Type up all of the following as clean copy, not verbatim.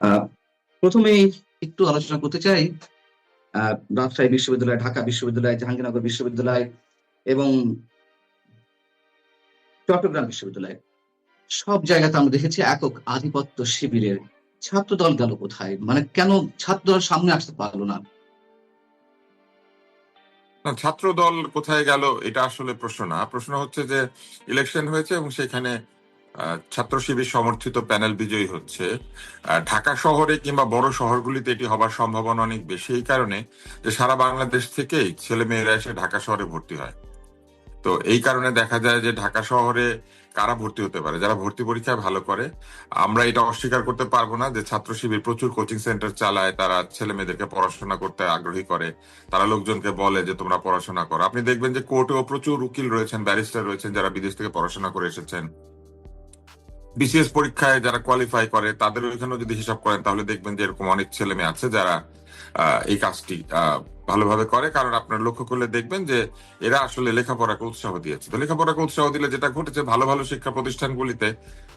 আহ, প্রথমেই একটু আলোচনা করতে চাই রাজশাহী বিশ্ববিদ্যালয়, ঢাকা বিশ্ববিদ্যালয়, জাহাঙ্গীরনগর বিশ্ববিদ্যালয় এবং চট্টগ্রাম বিশ্ববিদ্যালয়। সব জায়গাতে আমরা দেখেছি একক আধিপত্য শিবিরের। ছাত্র দল গেল কোথায়? মানে কেন ছাত্র দল সামনে আসতে পারলো না? না, ছাত্র দল কোথায় গেল এটা আসলে প্রশ্ন না। প্রশ্ন হচ্ছে যে ইলেকশন হয়েছে এবং সেখানে ছাত্র শিবির সমর্থিত প্যানেল বিজয়ী হচ্ছে। ঢাকা শহরে কিংবা বড় শহরগুলিতে এটি হবার সম্ভাবনা অনেক বেশি, এই কারণে যে সারা বাংলাদেশ থেকেই ছেলে মেয়েরা এসে ঢাকা শহরে ভর্তি হয়। তো এই কারণে দেখা যায় যে ঢাকা শহরে কারা ভর্তি হতে পারে, যারা ভর্তি পরীক্ষায় ভালো করে। আমরা এটা অস্বীকার করতে পারবো না যে ছাত্র শিবির প্রচুর কোচিং সেন্টার চালায়, তারা ছেলে মেয়েদেরকে পড়াশোনা করতে আগ্রহী করে, তারা লোকজনকে বলে যে তোমরা পড়াশোনা করো। আপনি দেখবেন যে কোর্টেও প্রচুর উকিল রয়েছেন, ব্যারিস্টার রয়েছেন যারা বিদেশ থেকে পড়াশোনা করে এসেছেন। বিসিএস পরীক্ষায় যারা কোয়ালিফাই করে তাদের ওইখানেও যদি হিসাব করেন তাহলে দেখবেন যে এরকম অনেক ছেলে মেয়ে আছে যারা এই কাজটি ভালোভাবে করে। কারণ আপনার লক্ষ্য করলে দেখবেন যে এরা আসলে লেখাপড়াকে উৎসাহ দিয়েছে। তো লেখাপড়াকে উৎসাহ দিলে যেটা ঘটেছে, ভালো ভালো শিক্ষা প্রতিষ্ঠানগুলিতে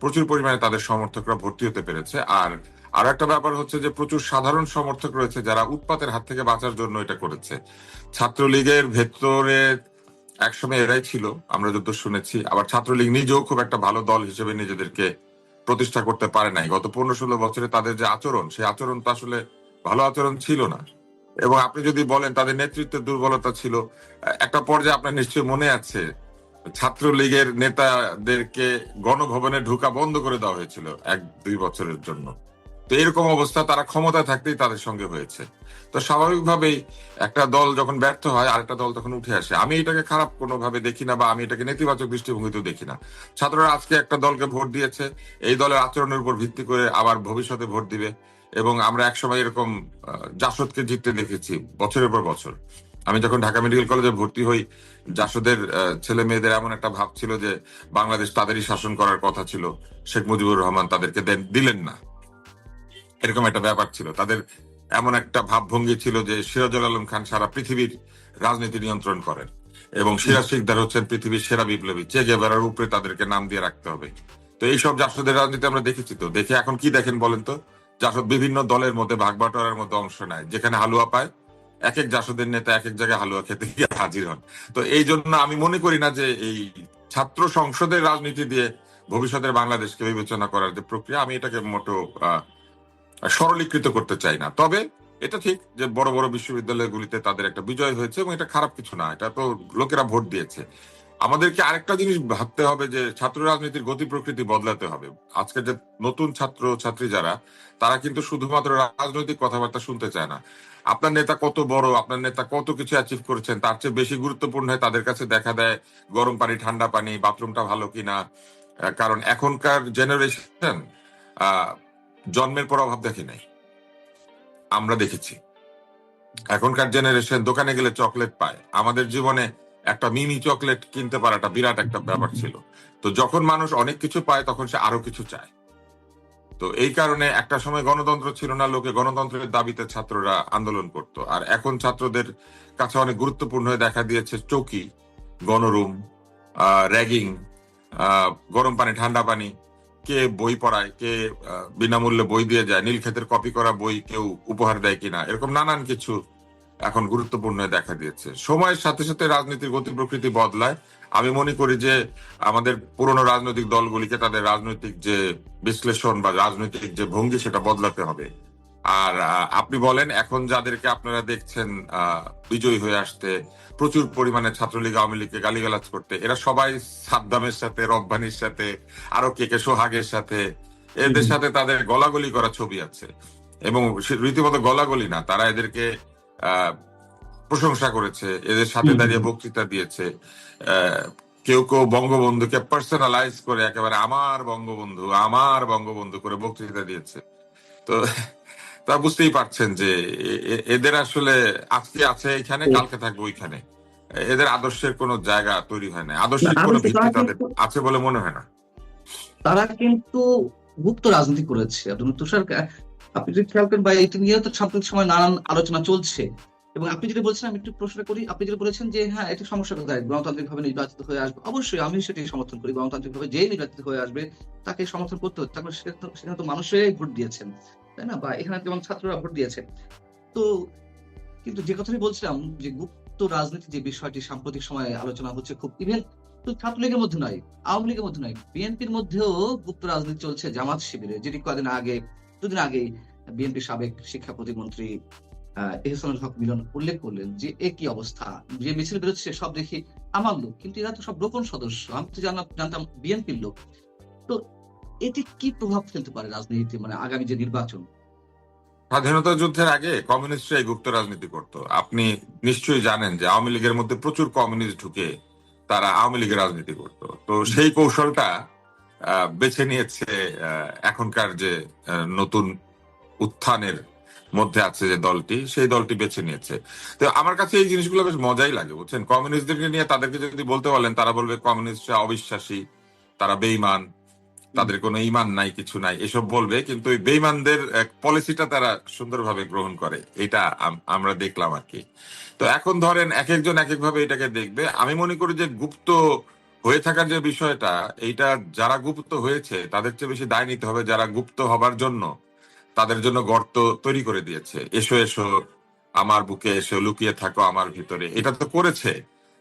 প্রচুর পরিমাণে তাদের সমর্থকরা ভর্তি হতে পেরেছে। আর আরো একটা ব্যাপার হচ্ছে যে প্রচুর সাধারণ সমর্থক রয়েছে যারা উৎপাতের হাত থেকে বাঁচার জন্য এটা করেছে। ছাত্রলীগের ভেতরে একসময় এরাই ছিল, আমরা যত শুনেছি। আবার ছাত্রলীগ নিজেও খুব একটা ভালো দল হিসেবে নিজেদেরকে প্রতিষ্ঠা করতে পারে নাই। গত 15-16 বছরে তাদের যে আচরণ, সেই আচরণ তো আসলে ভালো আচরণ ছিল না। এবং আপনি যদি বলেন তাদের নেতৃত্বের দুর্বলতা ছিল, একটা পর্যায়ে আপনার নিশ্চয়ই মনে আছে ছাত্রলীগের নেতাদেরকে গণভবনে ঢোকা বন্ধ করে দেওয়া হয়েছিল 1-2 বছরের জন্য। তো এরকম অবস্থা তারা ক্ষমতায় থাকতেই তাদের সঙ্গে হয়েছে। তো স্বাভাবিকভাবেই একটা দল যখন ব্যর্থ হয় আরেকটা দল তখন উঠে আসে। আমি এটাকে খারাপ কোনোভাবে দেখি না, বা আমি এটাকে নেতিবাচক দৃষ্টিভঙ্গিতেও দেখি না। ছাত্ররা আজকে একটা দলকে ভোট দিয়েছে, এই দলের আচরণের উপর ভিত্তি করে আবার ভবিষ্যতে ভোট দিবে। এবং আমরা একসময় এরকম জাসদকে জিততে দেখেছি বছরের পর বছর। আমি যখন ঢাকা মেডিকেল কলেজে ভর্তি হই, জাসদের ছেলে মেয়েদের এমন একটা ভাব ছিল যে বাংলাদেশ তাদেরই শাসন করার কথা ছিল, শেখ মুজিবুর রহমান তাদেরকে দিলেন না, এরকম একটা ব্যাপার ছিল তাদের। এমন একটা ভাবভঙ্গি ছিল যে সিরাজুল আলম খান সারা পৃথিবীর রাজনীতি নিয়ন্ত্রণ করেন এবং সিরাজ শিকদার হচ্ছেন পৃথিবীর সেরা বিপ্লবী, চে গেভারার উপরে তাদেরকে নাম দিয়ে রাখতে হবে। তো এইসব জাসদের রাজনীতি আমরা দেখেছি। তো দেখে এখন কি দেখেন বলেন তো? জাসদ বিভিন্ন দলের মধ্যে ভাগ বাটোয়ারার মধ্যে অংশ নেয়, যেখানে হালুয়া পায় এক এক জাসদের নেতা এক এক জায়গায় হালুয়া খেতে গিয়ে হাজির হন। তো এই জন্য আমি মনে করি না যে এই ছাত্র সংসদের রাজনীতি দিয়ে ভবিষ্যতের বাংলাদেশকে বিবেচনা করার যে প্রক্রিয়া, আমি এটাকে মোটো সরলীকৃত করতে চাই না। তবে এটা ঠিক যে বড় বড় বিশ্ববিদ্যালয়গুলিতে তাদের একটা বিজয় হয়েছে এবং এটা খারাপ কিছু না, এটা তো লোকেরা ভোট দিয়েছে। আমাদেরকে আরেকটা জিনিস ভাবতে হবে যে ছাত্র রাজনীতির গতি প্রকৃতি বদলাতে হবে। আজকে যে নতুন ছাত্র ছাত্রী যারা, তারা কিন্তু শুধুমাত্র রাজনৈতিক কথাবার্তা শুনতে চায় না। আপনার নেতা কত বড়, আপনার নেতা কত কিছু অ্যাচিভ করেছেন, তার চেয়ে বেশি গুরুত্বপূর্ণ হয় তাদের কাছে দেখা দেয় গরম পানি ঠান্ডা পানি, বাথরুমটা ভালো কিনা। কারণ এখনকার জেনারেশন জন্মের পর অভাব দেখে নাই, আমরা দেখেছি। এখনকার জেনারেশন দোকানে গেলে চকলেট পায়, আমাদের জীবনে একটা মিনি চকলেট কিনতে পারাটা বিরাট একটা ব্যাপার ছিল। তো যখন মানুষ অনেক কিছু পায় তখন সে আরো কিছু চায়। তো এই কারণে একটা সময় গণতন্ত্র ছিল না, লোকে গণতন্ত্রের দাবিতে ছাত্ররা আন্দোলন করত। আর এখন ছাত্রদের কাছে অনেক গুরুত্বপূর্ণ হয়ে দেখা দিয়েছে চৌকি, গণরুম, র্যাগিং, গরম পানি ঠান্ডা পানি, কে বই পড়ায়, কে বিনামূল্যে বই দিয়ে যায়, নীলক্ষেতের কপি করা বই কেউ উপহার দেয় কিনা, এরকম নানান কিছু এখন গুরুত্বপূর্ণ দেখা দিয়েছে। সময়ের সাথে সাথে রাজনীতির গতি প্রকৃতি বদলায়। আমি মনে করি যে আমাদের পুরনো রাজনৈতিক দলগুলিকে তাদের রাজনৈতিক যে বিশ্লেষণ বা রাজনৈতিক যে ভঙ্গি সেটা বদলাতে হবে। আর আপনি বলেন এখন যাদেরকে আপনারা দেখছেন বিজয়ী হয়ে আসতে, প্রচুর পরিমাণে ছাত্রলীগ আওয়ামী লীগকে গালিগালাজ করতে, এরা সবাই সাদ্দামের সাথে, রব্বানির সাথে, আরো কে সোহাগের সাথে, এদের সাথে তাদের গলাগলি করা ছবি আছে। এবং রীতিমতো গলাগলি না, তারা এদেরকে প্রশংসা করেছে, এদের সাথে দাঁড়িয়ে বক্তৃতা দিয়েছে। কেউ কেউ বঙ্গবন্ধুকে পার্সোনালাইজ করে একেবারে আমার বঙ্গবন্ধু করে বক্তৃতা দিয়েছে। তো তা বুঝতেই পারছেন যে এদের আসলে আজকে আছে এখানে, কালকে থাকবে ওইখানে। এদের আদর্শের কোনো জায়গা তৈরি হয় না, আদর্শিক কোনো ভিত্তি তাদের আছে বলে মনে হয় না। তারা কিন্তু গুপ্ত রাজনীতি করেছে। তুষার, আপনি যদি খেয়াল করেন বা এটি নিয়ে তো সাম্প্রতিক সময় নানান আলোচনা চলছে। এবং আপনি যেটা বলছেন, আমি একটু প্রশ্ন করি, আপনি যেটা বলেছেন যে হ্যাঁ, এটা সমস্যা কোথায়, গণতান্ত্রিক ভাবে নির্বাচিত হয়ে আসবে। অবশ্যই আমি সেটি সমর্থন করি, গণতান্ত্রিক ভাবে যে নির্বাচিত হয়ে আসবে তাকে সমর্থন করতে হচ্ছে। তারপরে সেখানে তো মানুষেরাই ভোট দিয়েছেন। তাই না? বা এখানে যেমন ছাত্ররা ভোট দিয়েছে। তো কিন্তু যে কথাটি বলছিলাম যে গুপ্ত রাজনীতি যে বিষয়টি সাম্প্রতিক সময়ে আলোচনা হচ্ছে খুব, ইভেন তো ছাত্রলীগের মধ্যে নয়, আওয়ামী লীগের মধ্যে নয়, বিএনপির মধ্যেও গুপ্ত রাজনীতি চলছে জামাত শিবিরে, যেটি কদিন আগে, দুদিন আগে বিএনপি সাবেক শিক্ষা প্রতিমন্ত্রী এহসানুল হক মিলন উল্লেখ করলেন যে একই অবস্থা, যে মিছিল বেরোচ্ছে সব দেখি আমার লোক, কিন্তু এরা তো সব গোপন সদস্য, আমি তো জানতাম বিএনপির লোক। তো এটি কি প্রভাব ফেলতে পারে রাজনীতিতে, মানে আগামী যে নির্বাচন? স্বাধীনতা যুদ্ধের আগে কমিউনিস্টরা এই গুপ্ত রাজনীতি করত। আপনি নিশ্চয়ই জানেন যে আওয়ামী লীগের মধ্যে প্রচুর কমিউনিস্ট ঢুকে তারা আওয়ামী লীগের রাজনীতি করত। তো সেই কৌশলটা বেছে নিয়েছে এখনকার যে নতুন উত্থানের মধ্যে আছে যে দলটি, সেই দলটি বেছে নিয়েছে। তো আমার কাছে এই জিনিসগুলো বেশ মজাই লাগে, বুঝছেন। কমিউনিস্টদেরকে নিয়ে তাদেরকে যদি বলতে বলেন, তারা বলবে কমিউনিস্টরা অবিশ্বাসী, তারা বেঈমান, তাদের কোনো ইমান নাই, কিছু নাই, এসব বলবে। কিন্তু ওই বেঈমানদের পলিসিটা তারা সুন্দরভাবে গ্রহণ করে, এটা আমরা দেখলাম আর কি। তো এখন ধরেন এক একজন এক একভাবে এটাকে দেখবে। আমি মনে করি যে গুপ্ত হয়ে থাকার যে বিষয়টা, এইটা যারা গুপ্ত হয়েছে তাদের চেয়ে বেশি দায় নিতে হবে যারা গুপ্ত হবার জন্য তাদের জন্য গর্ত তৈরি করে দিয়েছে। এসো এসো, আমার বুকে এসো, লুকিয়ে থাকো আমার ভিতরে, এটা তো করেছে।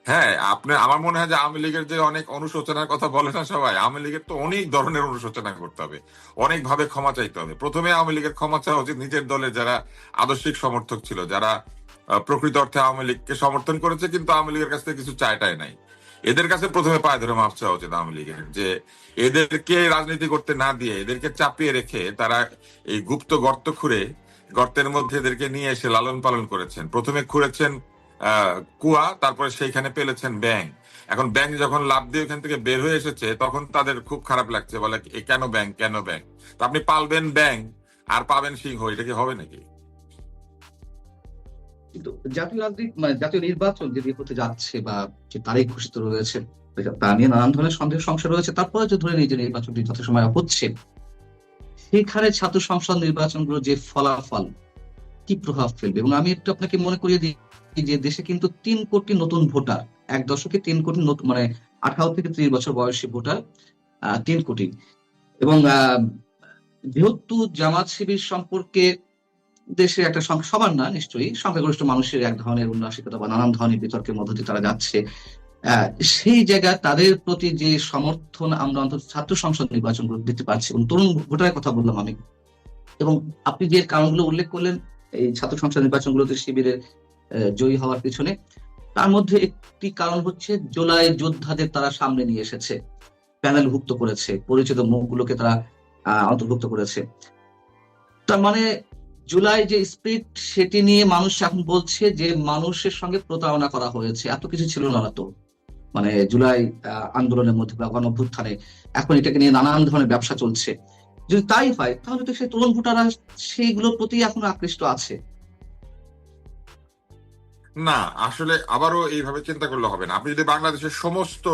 হ্যাঁ, আপনি, আমার মনে হয় যে আওয়ামী লীগের যে অনেক অনুশোচনার কথা বলে না সবাই, আওয়ামী লীগের তো অনেক ধরনের অনুশোচনা করতে হবে, অনেক ভাবে ক্ষমা চাইতে হবে। প্রথমে আওয়ামী লীগের ক্ষমা চাওয়া উচিত নিজের দলের যারা আদর্শিক সমর্থক ছিল, যারা প্রকৃত অর্থে আওয়ামী লীগকে সমর্থন করেছে কিন্তু আওয়ামী লীগের কাছ থেকে কিছু চায়টাই নাই। এদের কাছে প্রথমে পায়ে ধরে মাফ চাওয়া উচিত আওয়ামী লীগের, যে এদেরকে রাজনীতি করতে না দিয়ে এদেরকে চাপিয়ে রেখে তারা এই গুপ্ত গর্ত খুঁড়ে, গর্তের মধ্যে এদেরকে নিয়ে এসে লালন পালন করেছেন। প্রথমে খুঁড়েছেন কুয়া, তারপরে সেইখানে পেলেছেন ব্যাং। এখন ব্যাং যখন লাফ দিয়ে ওখান থেকে বের হয়ে এসেছে তখন তাদের খুব খারাপ লাগছে, বলে এ কেন ব্যাং, কেন ব্যাং? তো আপনি পালবেন ব্যাং আর পাবেন সিংহ, এটা কি হবে নাকি? কিন্তু জাতীয় রাজনীতি, মানে জাতীয় নির্বাচন যেটি হতে যাচ্ছে বা যে তারিখ ঘোষিত রয়েছে, তা নিয়ে নানান ধরনের সন্দেহ সংশয় রয়েছে। তারপরে যে ধরে নিই যে নির্বাচনটি যথাসময়ে হচ্ছে, সেখানে ছাত্র সংসদ নির্বাচনগুলো যে ফলাফল কি প্রভাব ফেলবে। এবং আমি একটু আপনাকে মনে করিয়ে দিই যে দেশে কিন্তু 3 কোটি নতুন ভোটার, এক দশকে 3 কোটি নতুন, মানে 18 থেকে 30 বছর বয়সী ভোটার 3 কোটি। এবং যেহেতু জামাত শিবির সম্পর্কে দেশে একটা সবার না, নিশ্চয়ই সংখ্যাগরিষ্ঠ মানুষের এক ধরনের উন্নাসিকতা বা নানান ধরনের বিতর্কের মধ্য দিয়ে তারা যাচ্ছে, আহ, সেই জায়গায় তাদের প্রতি যে সমর্থন আমরা অন্তত ছাত্র সংসদ নির্বাচন দিতে পারছি, এবং তরুণ ভোটারের কথা বললাম আমি। এবং আপনি যে কারণগুলো উল্লেখ করলেন এই ছাত্র সংসদ নির্বাচনগুলোতে শিবিরের জয়ী হওয়ার পিছনে, তার মধ্যে একটি কারণ হচ্ছে জুলাই যোদ্ধাদের তারা সামনে নিয়ে এসেছে, প্যানেলভুক্ত করেছে, পরিচিত মুখগুলোকে তারা অন্তর্ভুক্ত করেছে। তার মানে জুলাই যে স্পিরিট, সেটি নিয়ে মানুষ এখন বলছে যে মানুষের সঙ্গে প্রতারণা করা হয়েছে, এত কিছু ছিল না তো, মানে জুলাই আন্দোলনের মধ্যে বা গণ অভ্যুত্থানে। এখন এটাকে নিয়ে নানান ধরনের ব্যবসা চলছে। যদি তাই হয় তাহলে তো সেই তরুণ ভোটাররা সেইগুলোর প্রতি এখন আকৃষ্ট আছে। না, আসলে আবারও এইভাবে চিন্তা করলে হবে না। আপনি যদি বাংলাদেশের সমস্ত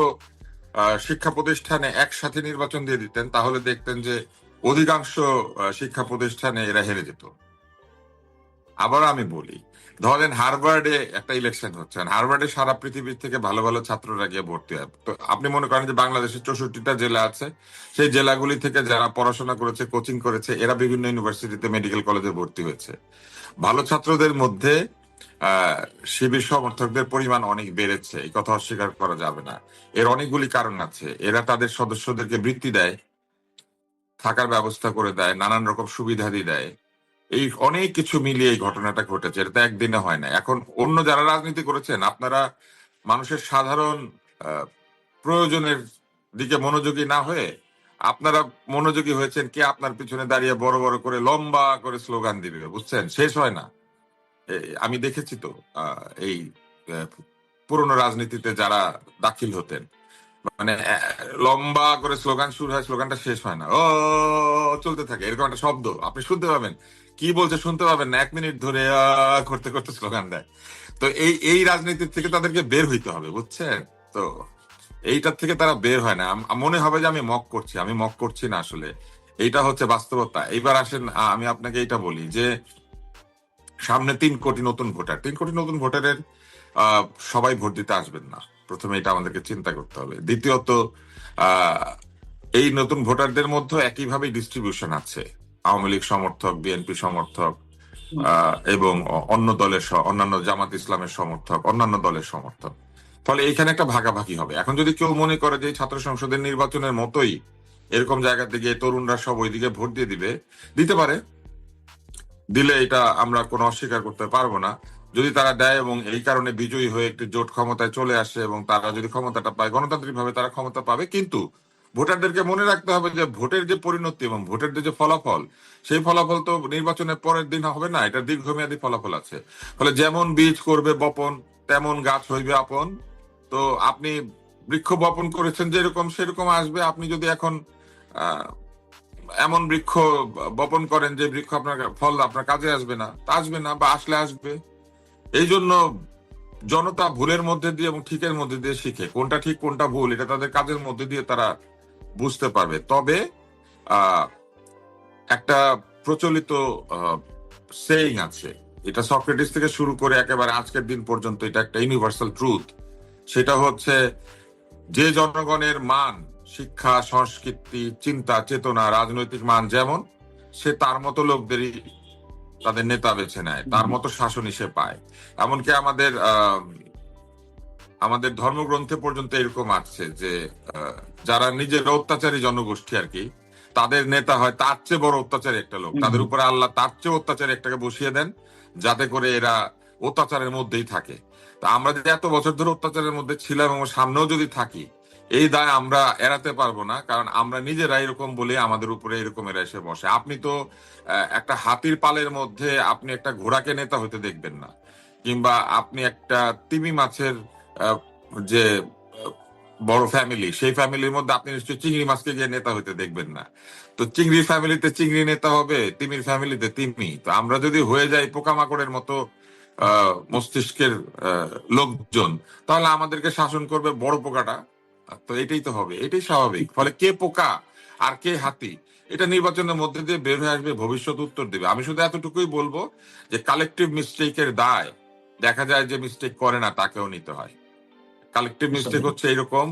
শিক্ষা প্রতিষ্ঠানে একসাথে নির্বাচন দিয়ে দিতেন তাহলে দেখতেন যে অধিকাংশ শিক্ষা প্রতিষ্ঠানে এরা হেরে যেত। আবার আমি বলি, ধরেন হার্ভার্ডে একটা ইলেকশন হচ্ছে, হার্ভার্ডে সারা পৃথিবীর থেকে ভালো ভালো ছাত্ররা গিয়ে ভর্তি হয়। তো আপনি মনে করেন যে বাংলাদেশের 64টা জেলা আছে, সেই জেলাগুলি থেকে যারা পড়াশোনা করেছে, কোচিং করেছে, এরা বিভিন্ন ইউনিভার্সিটিতে, মেডিকেল কলেজে ভর্তি হয়েছে। ভালো ছাত্রদের মধ্যে শিবির সমর্থকদের পরিমাণ অনেক বেড়েছে, এই কথা অস্বীকার করা যাবে না। এর অনেকগুলি কারণ আছে। এরা তাদের সদস্যদেরকে বৃত্তি দেয়, থাকার ব্যবস্থা করে দেয়, নানান রকম সুবিধাদি দেয়। এই অনেক কিছু মিলিয়ে এই ঘটনাটা ঘটেছে, এটা তো একদিনে হয় না। এখন অন্য যারা রাজনীতি করেছেন, আপনারা মানুষের সাধারণ আহ, প্রয়োজনের দিকে মনোযোগী না হয়ে আপনারা মনোযোগী হয়েছেন কে আপনার পিছনে দাঁড়িয়ে বড় বড় করে লম্বা করে স্লোগান দিবে, বুঝছেন, শেষ হয় না। আমি দেখেছি তো এই আহ, পুরনো রাজনীতিতে যারা দাখিল হতেন, মানে লম্বা করে স্লোগান শুরু হয়, স্লোগানটা শেষ হয় না, ও চলতে থাকে, এরকম একটা শব্দ আপনি শুনতে পাবেন, কি বলছে শুনতে পাবেন না, 1 মিনিট ধরে করতে করতে স্লোগান দেয়। তো এই এই রাজনীতির থেকে তাদেরকে বের হইতে হবে, বুঝছেন। তো এইটার থেকে তারা বের হয় না। মনে হবে যে আমি মক করছি, আমি মক করছি না, আসলে এইটা হচ্ছে বাস্তবতা। এইবার আসেন, আমি আপনাকে এইটা বলি যে সামনে 3 কোটি নতুন ভোটার, 3 কোটি নতুন ভোটারের আহ সবাই ভোট দিতে আসবেন না, প্রথমে এটা আমাদেরকে চিন্তা করতে হবে। দ্বিতীয়ত, আহ এই নতুন ভোটারদের মধ্যে একইভাবে ডিস্ট্রিবিউশন আছে। আওয়ামী লীগ সমর্থক, বিএনপি সমর্থক, এবং অন্যান্য জামাত ইসলামের সমর্থক, অন্যান্য দলের সমর্থক। ফলে এখানে একটা ভাগাভাগি হবে। এখন যদি কেউ মনে করে যে ছাত্র সংসদের নির্বাচনের মতোই এরকম জায়গাতে গিয়ে তরুণরা সব ওইদিকে ভোট দিয়ে দিতে পারে, দিলে এটা আমরা কোনো অস্বীকার করতে পারবো না। যদি তারা দেয় এবং এই কারণে বিজয়ী হয়ে একটি জোট ক্ষমতায় চলে আসে এবং তারা যদি ক্ষমতাটা পায়, গণতান্ত্রিক ভাবে তারা ক্ষমতা পাবে। কিন্তু ভোটারদেরকে মনে রাখতে হবে যে ভোটের যে পরিণতি এবং ভোটের যে ফলাফল, সেই ফলাফল তো নির্বাচনের পরের দিন হবে না, এটা দীর্ঘমেয়াদী ফলাফল আছে। ফলে যেমন বীজ করবে বপন, তেমন গাছ হইবে আপন। তো আপনি বৃক্ষ বপন করেছেন যেরকম, সেরকম আসবে। আপনি যদি এখন আহ এমন বৃক্ষ বপন করেন যে বৃক্ষ আপনার ফল আপনার কাজে আসবে না, তা আসবে না, বা আসলে আসবে। এই জন্য জনতা ভুলের মধ্যে দিয়ে এবং ঠিকের মধ্যে দিয়ে শিখে, কোনটা ঠিক কোনটা ভুল এটা তাদের কাজের মধ্যে দিয়ে তারা বুঝতে পারবে। তবে আহ একটা প্রচলিত সেইং আছে, এটা সক্রেটিস থেকে শুরু করে একেবারে আজকের দিন পর্যন্ত, এটা একটা ইউনিভার্সাল ট্রুথ। সেটা হচ্ছে যে জনগণের মান, শিক্ষা, সংস্কৃতি, চিন্তা, চেতনা, রাজনৈতিক মান যেমন, সে তার মতো লোকদেরই তাদের নেতা বেছে নেয়, তার মতো শাসনই সে পায়। এমনকি আমাদের ধর্মগ্রন্থে পর্যন্ত এরকম আছে যে যারা নিজের অত্যাচারী জনগোষ্ঠী আর কি, তাদের নেতা হয় তার চেয়ে বড় অত্যাচারী একটা লোক। তাদের উপরে আল্লাহ তার চেয়ে অত্যাচারী একটাকে বসিয়ে দেন, যাতে করে এরা অত্যাচারের মধ্যেই থাকে। তা আমরা যে এত বছর ধরে অত্যাচারের মধ্যে ছিলাম এবং সামনেও যদি থাকি, এই দায় আমরা এড়াতে পারবো না, কারণ আমরা নিজেরা এরকম বলে আমাদের উপরে এরকম এরা এসে বসে। আপনি তো একটা হাতির পালের মধ্যে আপনি একটা ঘোড়াকে নেতা হতে দেখবেন না, কিংবা আপনি একটা তিমি মাছের যে বড় ফ্যামিলি, সেই ফ্যামিলির মধ্যে আপনি নিশ্চয়ই চিংড়ি মাছকে গিয়ে নেতা হইতে দেখবেন না। তো চিংড়ির ফ্যামিলিতে চিংড়ি নেতা হবে, তিমির ফ্যামিলিতে তিমি। তো আমরা যদি হয়ে যাই পোকামাকড়ের মতো মস্তিষ্কের লোকজন, তাহলে আমাদেরকে শাসন করবে বড় পোকাটা। তো এটাই তো হবে, এটাই স্বাভাবিক। ফলে কে পোকা আর কে হাতি, এটা নির্বাচনের মধ্যে দিয়ে বের হয়ে আসবে, ভবিষ্যৎ উত্তর দেবে। আমি শুধু এতটুকুই বলবো যে কালেকটিভ মিস্টেকের দায় দেখা যায় যে মিস্টেক করে না তাকেও নিতে হয়। কালেকটিভ মিস্টেক হচ্ছে এরকম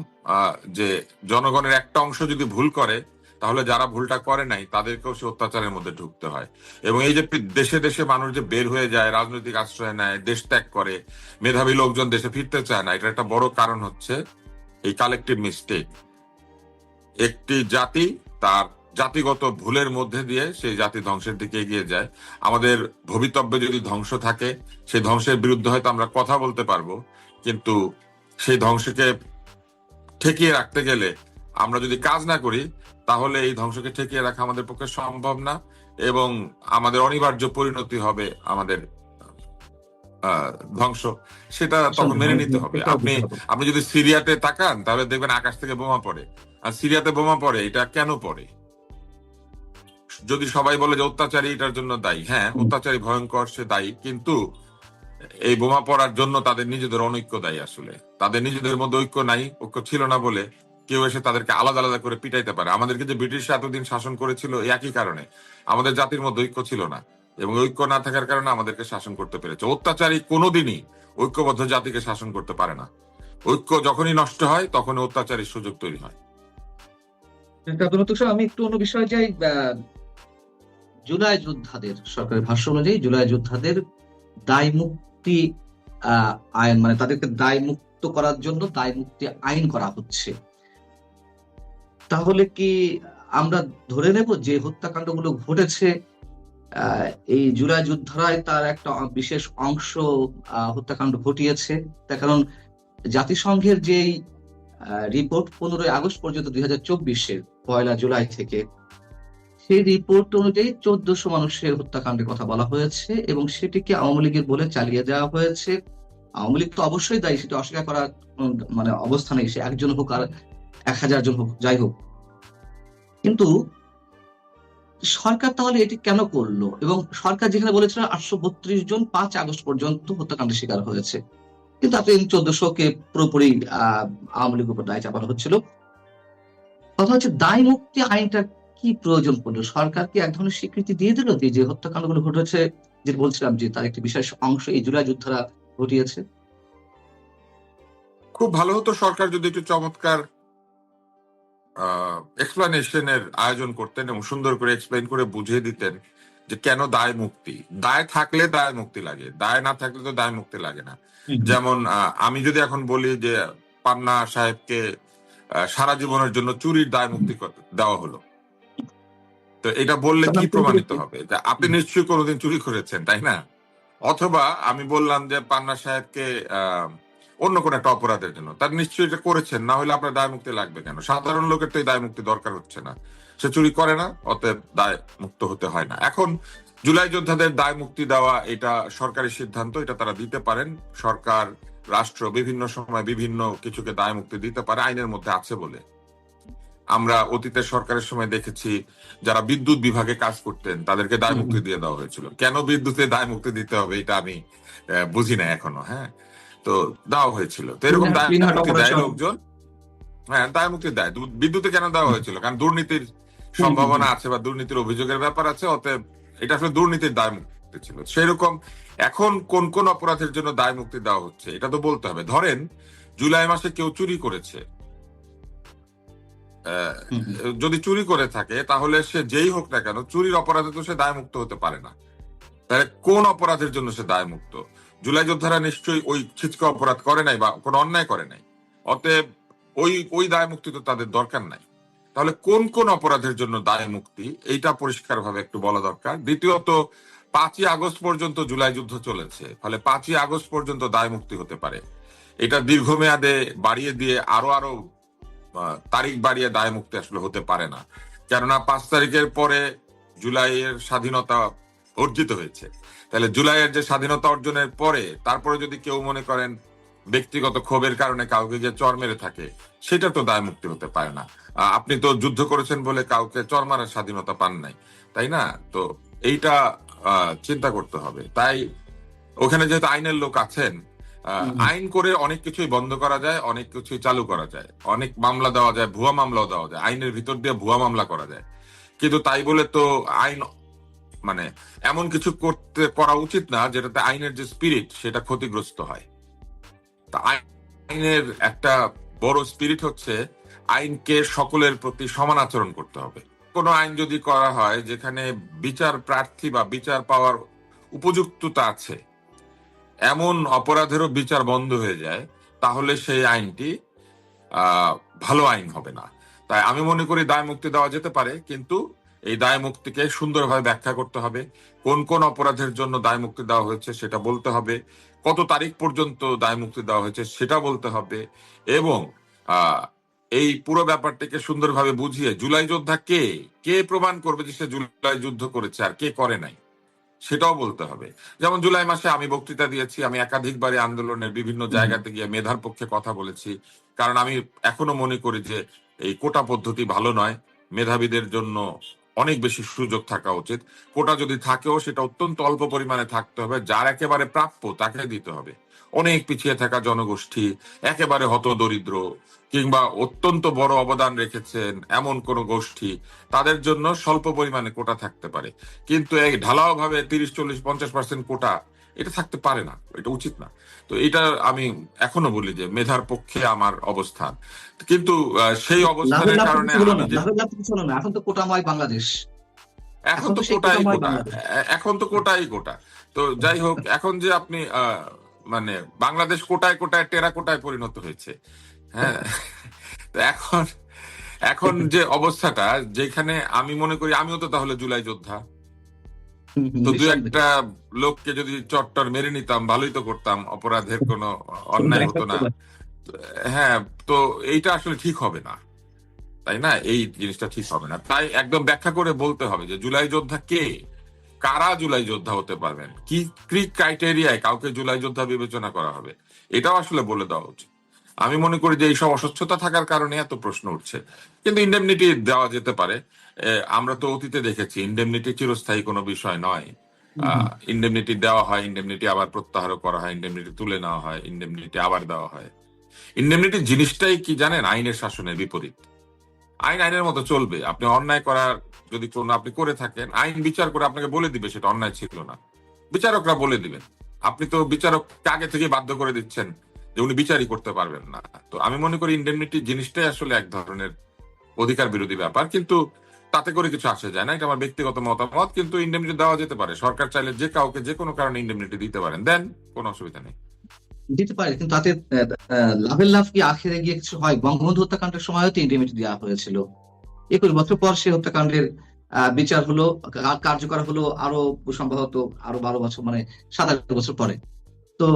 যে জনগণের একটা অংশ যদি ভুল করে, তাহলে যারা ভুলটা করে নাই তাদেরকেও সে অত্যাচারের মধ্যে ঢুকতে হয়। এবং এই যে দেশে দেশে মানুষ যে বের হয়ে যায়, রাজনৈতিক আশ্রয় নেয়, দেশ ত্যাগ করে, মেধাবী লোকজন দেশে ফিরতে চায় না, এটা একটা বড় কারণ হচ্ছে এই কালেকটিভ মিস্টেক। একটি জাতি তার জাতিগত ভুলের মধ্যে দিয়ে সেই জাতি ধ্বংসের দিকে এগিয়ে যায়। আমাদের ভবিতব্যে যদি ধ্বংস থাকে, সেই ধ্বংসের বিরুদ্ধে হয়তো আমরা কথা বলতে পারবো, কিন্তু সেই ধ্বংসকে ঠেকিয়ে রাখতে গেলে আমরা যদি কাজ না করি, তাহলে এই ধ্বংসকে ঠেকিয়ে রাখা আমাদের পক্ষে সম্ভব না, এবং আমাদের অনিবার্য পরিণতি হবে আমাদের ধ্বংস। সেটা তখন মেনে নিতে হবে। আপনি যদি সিরিয়াতে তাকান, তাহলে দেখবেন আকাশ থেকে বোমা পড়ে। আর সিরিয়াতে বোমা পড়ে, এটা কেন পড়ে? যদি সবাই বলে যে অত্যাচারী এটার জন্য দায়ী, হ্যাঁ অত্যাচারী ভয়ঙ্কর, সে দায়ী, কিন্তু এই বোমা পড়ার জন্য তাদের নিজেদের অনৈক্য দায়ী। আসলে তাদের নিজেদের মধ্যে ঐক্য নাই, ঐক্য ছিল না বলে কেউ এসে তাদেরকে আলাদা আলাদা করে পিটাইতে পারে। আমাদেরকে যে ব্রিটিশ এতদিন শাসন করেছিল, একই কারণে আমাদের জাতির মধ্যে ঐক্য ছিল না, এবং ঐক্য না থাকার কারণে আমাদেরকে শাসন করতে পেরেছে। অত্যাচারী কোনোদিনই ঐক্যবদ্ধ জাতিকে শাসন করতে পারে না। ঐক্য যখনই নষ্ট হয়, তখন অত্যাচারীর সুযোগ তৈরি হয়। আমি একটু অন্য বিষয়ে যাই। জুলাই যোদ্ধাদের, সরকারের ভাষ্য অনুযায়ী জুলাই যোদ্ধাদের দায় মুক্তি আইন, মানে তাদেরকে দায় মুক্ত করার জন্য দায় মুক্তি আইন করা হচ্ছে। তাহলে কি আমরা ধরে নেব যে হত্যাকাণ্ডগুলো ঘটেছে এই জুলাই যোদ্ধারাই তার একটা বিশেষ অংশ হত্যাকাণ্ড ঘটিয়েছে? তার কারণ জাতিসংঘের যেই রিপোর্ট 15 আগস্ট পর্যন্ত 2024-এর 1 জুলাই থেকে, সেই রিপোর্ট অনুযায়ী 1400 মানুষের হত্যাকাণ্ডের কথা বলা হয়েছে, এবং সেটিকে আওয়ামী লীগের বলে চালিয়ে দেওয়া হয়েছে। আওয়ামী লীগ তো অবশ্যই দায়ী, সেটা অস্বীকার করার মানে অবস্থা নেই, সে একজন হোক আর 1000 জন হোক, যাই হোক। কিন্তু সরকার তাহলে এটি কেন করলো? এবং সরকার যেখানে বলেছিল 832 জন 5 আগস্ট পর্যন্ত হত্যাকাণ্ডের শিকার হয়েছে, কিন্তু আপনি 1400-কে পুরোপুরি আওয়ামী লীগের উপর দায় চাপানো হচ্ছিল। কথা হচ্ছে দায় মুক্তি আইনটা কি প্রয়োজন পড়লো? সরকার কি এক ধরনের স্বীকৃতি দিয়ে দিল যে হত্যাকাণ্ডগুলো ঘটেছে, যে বলছিলাম যে তার একটি বিশেষ অংশ এই জুলাই যোদ্ধারা ঘটিয়েছে? খুব ভালো হতো সরকার যদি একটু চমৎকার এক্সপ্লানেশনের আয়োজন করতেন এবং সুন্দর করে এক্সপ্লেন করে বুঝিয়ে দিতেন যে কেন দায় মুক্তি। দায় থাকলে দায় মুক্তি লাগে, দায় না থাকলে তো দায় মুক্তি লাগে না। যেমন আমি যদি এখন বলি যে পান্না সাহেবকে সারা জীবনের জন্য চুরির দায় মুক্তি দেওয়া হলো, তো এটা বললে কি প্রমাণিত হবে? আপনি নিশ্চয়ই কোনোদিন চুরি করেছেন, তাই না? অথবা আমি বললাম যে পান্না সাহেবকে অন্য কোন একটা অপরাধের জন্য, তার নিশ্চয়ই এটা করেছেন, না হলে আপনার দায় মুক্তি লাগবে কেন? সাধারণ লোকের তো এই দায় মুক্তি দরকার হচ্ছে না, সে চুরি করে না, অতএব দায় মুক্ত হতে হয় না। এখন জুলাই যোদ্ধাদের দায় মুক্তি দেওয়া এটা সরকারি সিদ্ধান্ত, এটা তারা দিতে পারেন। সরকার, রাষ্ট্র বিভিন্ন সময় বিভিন্ন কিছুকে দায় মুক্তি দিতে পারে, আইনের মধ্যে আছে বলে। আমরা অতীতের সরকারের সময় দেখেছি যারা বিদ্যুৎ বিভাগে কাজ করতেন তাদেরকে দায় মুক্তি দিয়ে দেওয়া হয়েছিল। কেন বিদ্যুতে দায় মুক্তি দিতে হবে এটা আমি বুঝি না এখনো। হ্যাঁ, তো দেওয়া হয়েছিল। তো এরকম দায় মুক্তি দেয় লোকজন। হ্যাঁ, দায় মুক্তি দেয়। বিদ্যুতে কেন দেওয়া হয়েছিল? কারণ দুর্নীতির সম্ভাবনা আছে বা দুর্নীতির অভিযোগের ব্যাপার আছে, অতএব এটা আসলে দুর্নীতির দায় মুক্তি ছিল। সেরকম এখন কোন কোন অপরাধের জন্য দায় মুক্তি দেওয়া হচ্ছে এটা তো বলতে হবে। ধরেন জুলাই মাসে কেউ চুরি করেছে, যদি চুরি করে থাকে তাহলে সে যেই হোক না কেন চুরির অপরাধে তো সে দায় মুক্ত হতে পারে না। তাহলে কোন অপরাধের জন্য সে দায় মুক্ত? জুলাই যোদ্ধারা নিশ্চয়ই ওই ছিচকে অপরাধ করে নাই বা কোনো অন্যায় করে নাই, অতএব ওই দায় মুক্তি তো তাদের দরকার নাই। তাহলে কোন কোন অপরাধের জন্য দায় মুক্তি এইটা পরিষ্কার ভাবে একটু বলা দরকার। দ্বিতীয়ত, 5ই আগস্ট পর্যন্ত জুলাই যুদ্ধ চলেছে, ফলে 5ই আগস্ট পর্যন্ত দায় মুক্তি হতে পারে। এটা দীর্ঘমেয়াদে বাড়িয়ে দিয়ে আরো তারিখ বাড়িয়ে দায় মুক্তি আসলে হতে পারে না। কেননা 5 তারিখের পরে জুলাইয়ের স্বাধীনতা অর্জিত হয়েছে। তাহলে জুলাইয়ের যে স্বাধীনতা অর্জনের পরে তারপরে যদি কেউ মনে করেন ব্যক্তিগত ক্ষোভের কারণে কাউকে গিয়ে চর মেরে থাকে, সেটা তো দায় মুক্তি হতে পারে না। আপনি তো যুদ্ধ করেছেন বলে কাউকে চর মারার স্বাধীনতা পান নাই, তাই না? তো এইটা চিন্তা করতে হবে। তাই ওখানে যেহেতু আইনের লোক আছেন, আইন করে অনেক কিছুই বন্ধ করা যায়, অনেক কিছুই চালু করা যায়, অনেক মামলা দেওয়া যায়, ভুয়া মামলাও দেওয়া যায়, আইনের ভিতর দিয়ে ভুয়া মামলা করা যায়। কিন্তু তাই বলে তো আইন মানে এমন কিছু করা উচিত না যেটাতে আইনের যে স্পিরিট সেটা ক্ষতিগ্রস্ত হয়। তা আইনের একটা বড় স্পিরিট হচ্ছে আইনকে সকলের প্রতি সমান আচরণ করতে হবে। কোনো আইন যদি করা হয় যেখানে বিচার প্রার্থী বা বিচার পাওয়ার উপযুক্ততা আছে, এমন অপরাধেরও বিচার বন্ধ হয়ে যায়, তাহলে সেই আইনটি ভালো আইন হবে না। তাই আমি মনে করি দায় মুক্তি দেওয়া যেতে পারে, কিন্তু এই দায় মুক্তিকে সুন্দরভাবে ব্যাখ্যা করতে হবে। কোন কোন অপরাধের জন্য দায় মুক্তি দেওয়া হয়েছে সেটা বলতে হবে, কত তারিখ পর্যন্ত দায় মুক্তি দেওয়া হয়েছে সেটা বলতে হবে, এবং এই পুরো ব্যাপারটিকে সুন্দরভাবে বুঝিয়ে জুলাই যোদ্ধা কে কে প্রমাণ করবে যে সে জুলাই যুদ্ধ করেছে আর কে করে নাই সেটাও বলতে হবে। যেমন জুলাই মাসে আমি বক্তৃতা দিয়েছি, আমি একাধিকবারে আন্দোলনের বিভিন্ন জায়গাতে গিয়ে মেধার পক্ষে কথা বলেছি, কারণ আমি এখনো মনে করি যে এই কোটা পদ্ধতি ভালো নয়। মেধাবীদের জন্য অনেক বেশি সুযোগ থাকা উচিত। কোটা যদি থাকেও সেটা অত্যন্ত অল্প পরিমাণে থাকতে হবে, যার একেবারে প্রাপ্য তাকে দিতে হবে। অনেক পিছিয়ে থাকা জনগোষ্ঠী, একেবারে হতদরিদ্র কিংবা অত্যন্ত বড় অবদান রেখেছেন এমন কোন গোষ্ঠী, তাদের জন্য স্বল্প পরিমাণে কোটা থাকতে পারে। কিন্তু এই ঢালাও ভাবে 30, 40, 50% কোটা এটা থাকতে পারে না, এটা উচিত না। তো এটা আমি এখনো বলি যে মেধার পক্ষে আমার অবস্থান, কিন্তু সেই অবস্থানের কারণে এখন তো কোটাময় বাংলাদেশ, এখন তো কোটাই কোটা, এখন তো কোটাই কোটা। তো যাই হোক, এখন যে আপনি মানে বাংলাদেশ কোটায় কোটায় টেরা কোটায় পরিণত হয়েছে। হ্যাঁ, তো এখন যে অবস্থাটা, যেখানে আমি মনে করি আমিও তো তাহলে জুলাই যোদ্ধা, তো দু একটা লোককে যদি চট্টর মেরে নিতাম ভালোই তো করতাম, অপরাধের কোনো অন্যায় হতো না। হ্যাঁ, তো এইটা আসলে ঠিক হবে না, তাই না? এই জিনিসটা ঠিক হবে না। তাই একদম ব্যাখ্যা করে বলতে হবে যে জুলাই যোদ্ধা কে, কারা জুলাই যোদ্ধা হতে পারবেন, কি ক্রাইটেরিয়ায় কাউকে জুলাই যোদ্ধা বিবেচনা করা হবে, এটাও আসলে বলে দেওয়া উচিত। আমি মনে করি যে এইসব অস্বচ্ছতা থাকার কারণে এত প্রশ্ন উঠছে। কিন্তু ইন্ডেমনিটি দেওয়া যেতে পারে। আমরা তো অতীতে দেখেছি ইন্ডেমনিটি চিরস্থায়ী কোনো বিষয় নয়। ইন্ডেমনিটি দেওয়া হয়, ইন্ডেমনিটি আবার প্রত্যাহার করা হয়, ইন্ডেমনিটি তুলে নেওয়া হয়, ইন্ডেমনিটি আবার দেওয়া হয়। ইন্ডেমনিটি জিনিসটাই কি জানেন? আইনের শাসনের বিপরীত। আইনের মতো চলবে। আপনি অন্যায় করার যদি কোনো আপনি করে থাকেন, আইন বিচার করে আপনাকে বলে দিবে সেটা অন্যায় ছিল না, বিচারকরা বলে দিবেন। আপনি তো বিচারককে আগে থেকে বাধ্য করে দিচ্ছেন যে উনি বিচারই করতে পারবেন না। তো আমি মনে করি ইন্ডেমনিটি জিনিসটাই আসলে এক ধরনের অধিকার বিরোধী ব্যাপার, কিন্তু তাতে করে কিছু আসে যায় না। এটা আমার ব্যক্তিগত মতামত, কিন্তু ইন্ডেমনিটি দেওয়া যেতে পারে। সরকার চাইলে যে কাউকে যে কোনো কারণে ইন্ডেমনিটি দিতে পারেন, দেন, কোনো অসুবিধা নেই। দিতে পারে, কিন্তু তাতে লাভের লাভ কি আখেরে গিয়ে কিছু হয়? বঙ্গবন্ধু হত্যাকাণ্ডের সময়ও তো ইন্ডিমিটি দেওয়া হয়েছিল। 21 বছর পর সে হত্যাকাণ্ডের বিচার হলো, কার্যকর হলো আরো সম্ভবত আরো 12 বছর, মানে 27 বছর পরে। তো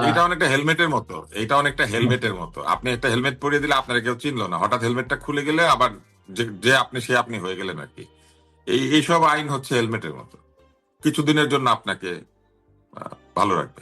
এইটা অনেকটা হেলমেটের মতো, এইটা অনেকটা হেলমেটের মতো। আপনি একটা হেলমেট পরিয়ে দিলে আপনার কেউ চিনলো না, হঠাৎ হেলমেটটা খুলে গেলে আবার যে যে আপনি সে আপনি হয়ে গেলেন আর কি। এইসব আইন হচ্ছে হেলমেটের মতো, কিছুদিনের জন্য আপনাকে ভালো রাখবে।